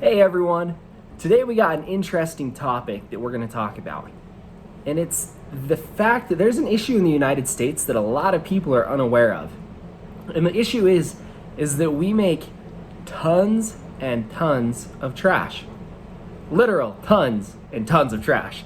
Hey everyone! Today we got an interesting topic that we're going to talk about. And it's the fact that there's an issue in the United States that a lot of people are unaware of. And the issue is that we make tons and tons of trash. Literal tons and tons of trash.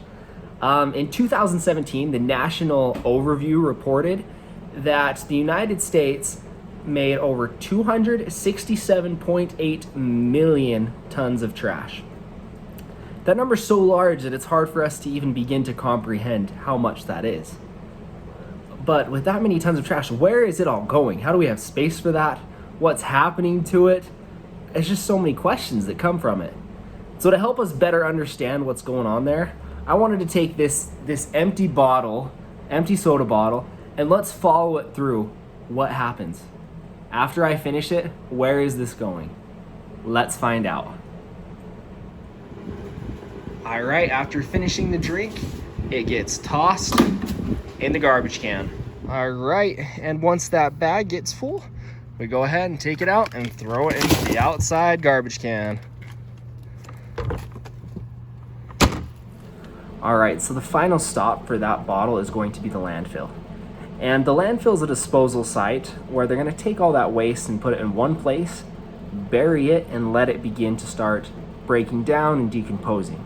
In 2017, the National Overview reported that the United States made over 267.8 million tons of trash. That number's so large that it's hard for us to even begin to comprehend how much that is. But with that many tons of trash, where is it all going? How do we have space for that? What's happening to it? It's just so many questions that come from it. So to help us better understand what's going on there, I wanted to take this empty soda bottle, and let's follow it through what happens. After I finish it, where is this going? Let's find out. All right, after finishing the drink, it gets tossed in the garbage can. All right, and once that bag gets full, we go ahead and take it out and throw it into the outside garbage can. All right, so the final stop for that bottle is going to be the landfill. And the landfill is a disposal site where they're going to take all that waste and put it in one place, bury it, and let it begin to start breaking down and decomposing.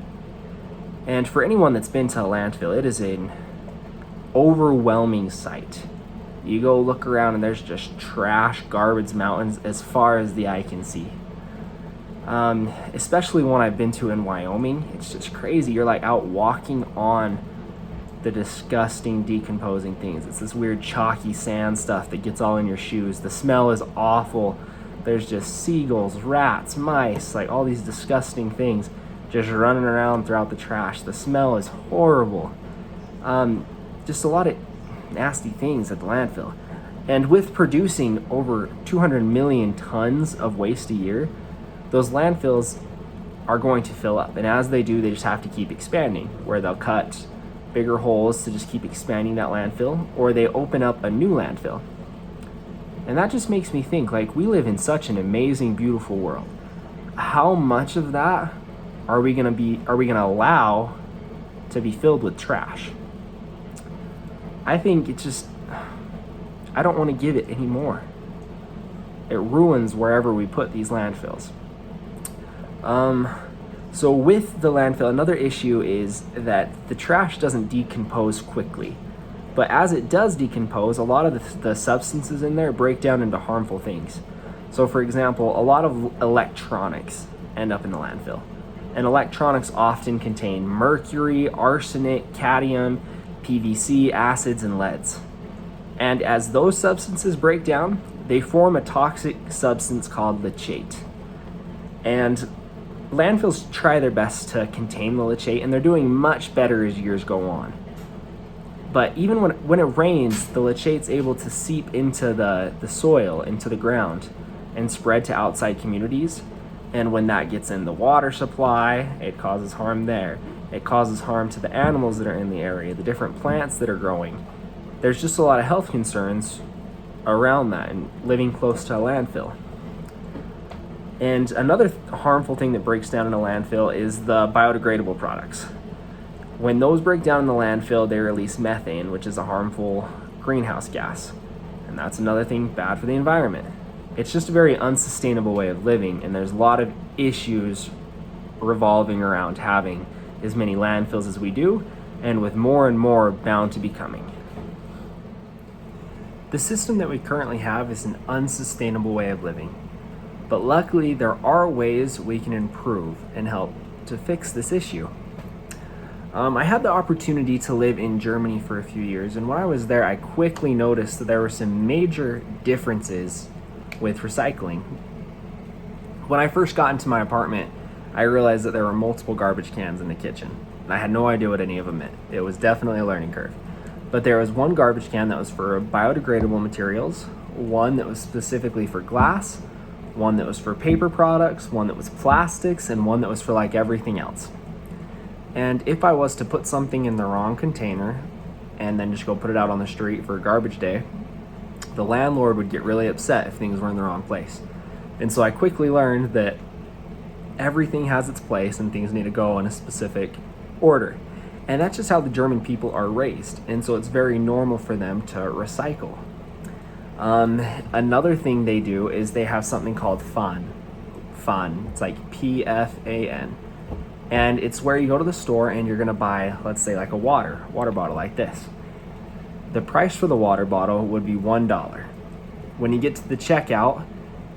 And for anyone that's been to a landfill, it is an overwhelming sight. You go look around and there's just trash, garbage mountains as far as the eye can see. Especially one I've been to in Wyoming, it's just crazy. You're like out walking on the disgusting decomposing things. It's this weird chalky sand stuff that gets all in your shoes. The smell is awful. There's just seagulls, rats, mice, like all these disgusting things just running around throughout the trash. The smell is horrible. Just a lot of nasty things at the landfill. And with producing over 200 million tons of waste a year, those landfills are going to fill up. And as they do, they just have to keep expanding, where they'll cut bigger holes to just keep expanding that landfill, or they open up a new landfill. And that just makes me think, like, we live in such an amazing, beautiful world. How much of that are we gonna allow to be filled with trash? I think I don't want to give it anymore. It ruins wherever we put these landfills. So with the landfill, another issue is that the trash doesn't decompose quickly. But as it does decompose, a lot of the substances in there break down into harmful things. So for example, a lot of electronics end up in the landfill. And electronics often contain mercury, arsenic, cadmium, PVC, acids, and leads. And as those substances break down, they form a toxic substance called leachate. And landfills try their best to contain the leachate, and they're doing much better as years go on. But even when it rains, the leachate's able to seep into the soil, into the ground, and spread to outside communities. And when that gets in the water supply, it causes harm there. It causes harm to the animals that are in the area, the different plants that are growing. There's just a lot of health concerns around that and living close to a landfill. And another harmful thing that breaks down in a landfill is the biodegradable products. When those break down in the landfill, they release methane, which is a harmful greenhouse gas. And that's another thing bad for the environment. It's just a very unsustainable way of living, and there's a lot of issues revolving around having as many landfills as we do, and with more and more bound to be coming. The system that we currently have is an unsustainable way of living. But luckily, there are ways we can improve and help to fix this issue. I had the opportunity to live in Germany for a few years, and when I was there, I quickly noticed that there were some major differences with recycling. When I first got into my apartment, I realized that there were multiple garbage cans in the kitchen, and I had no idea what any of them meant. It was definitely a learning curve. But there was one garbage can that was for biodegradable materials, one that was specifically for glass, one that was for paper products, one that was plastics, and one that was for like everything else. And if I was to put something in the wrong container and then just go put it out on the street for a garbage day, the landlord would get really upset if things were in the wrong place. And so I quickly learned that Everything has its place and things need to go in a specific order. And that's just how the German people are raised. And so it's very normal for them to recycle. Another thing they do is they have something called Fun. It's like PFAN. And it's where you go to the store and you're gonna buy, let's say, like a water bottle like this. The price for the water bottle would be $1. When you get to the checkout,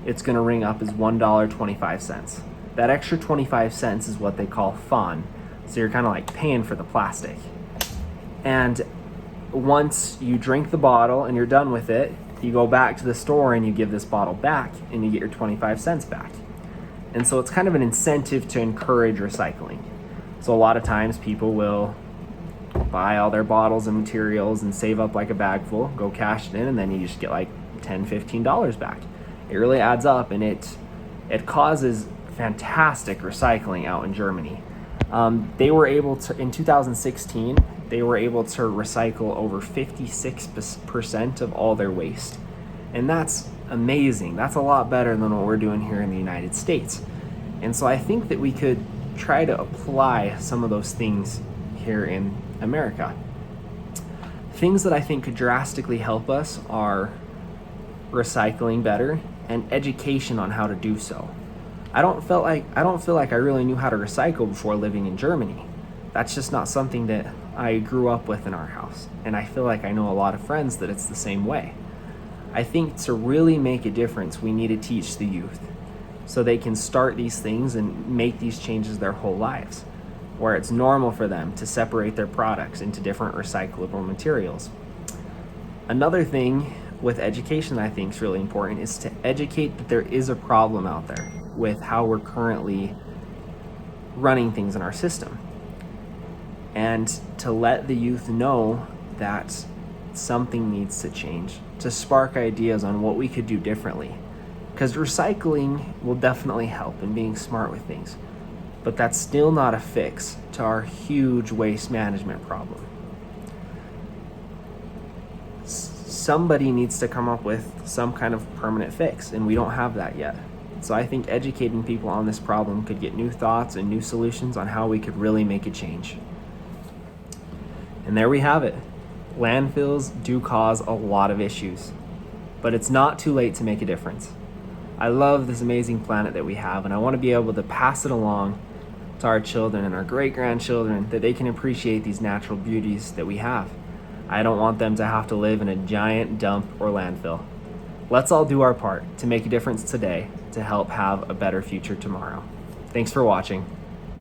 it's gonna ring up as $1.25. That extra 25 cents is what they call Fun. So you're kind of like paying for the plastic. And once you drink the bottle and you're done with it, you go back to the store and you give this bottle back and you get your 25 cents back. And so it's kind of an incentive to encourage recycling. So a lot of times people will buy all their bottles and materials and save up like a bag full, go cash it in, and then you just get like $10, $15 back. It really adds up, and it causes fantastic recycling out in Germany. They were able to, in 2016, they were able to recycle over 56% of all their waste. And that's amazing. That's a lot better than what we're doing here in the United States. And so I think that we could try to apply some of those things here in America. Things that I think could drastically help us are recycling better and education on how to do so. I don't feel like I really knew how to recycle before living in Germany. That's just not something that I grew up with in our house. And I feel like I know a lot of friends that it's the same way. I think to really make a difference, we need to teach the youth so they can start these things and make these changes their whole lives, where it's normal for them to separate their products into different recyclable materials. Another thing with education that I think is really important is to educate that there is a problem out there with how we're currently running things in our system, and to let the youth know that something needs to change, to spark ideas on what we could do differently. Because recycling will definitely help in being smart with things, but that's still not a fix to our huge waste management problem. Somebody needs to come up with some kind of permanent fix, and we don't have that yet. So I think educating people on this problem could get new thoughts and new solutions on how we could really make a change. And there we have it. Landfills do cause a lot of issues, but it's not too late to make a difference. I love this amazing planet that we have, and I want to be able to pass it along to our children and our great-grandchildren, that they can appreciate these natural beauties that we have. I don't want them to have to live in a giant dump or landfill. Let's all do our part to make a difference today to help have a better future tomorrow. Thanks for watching.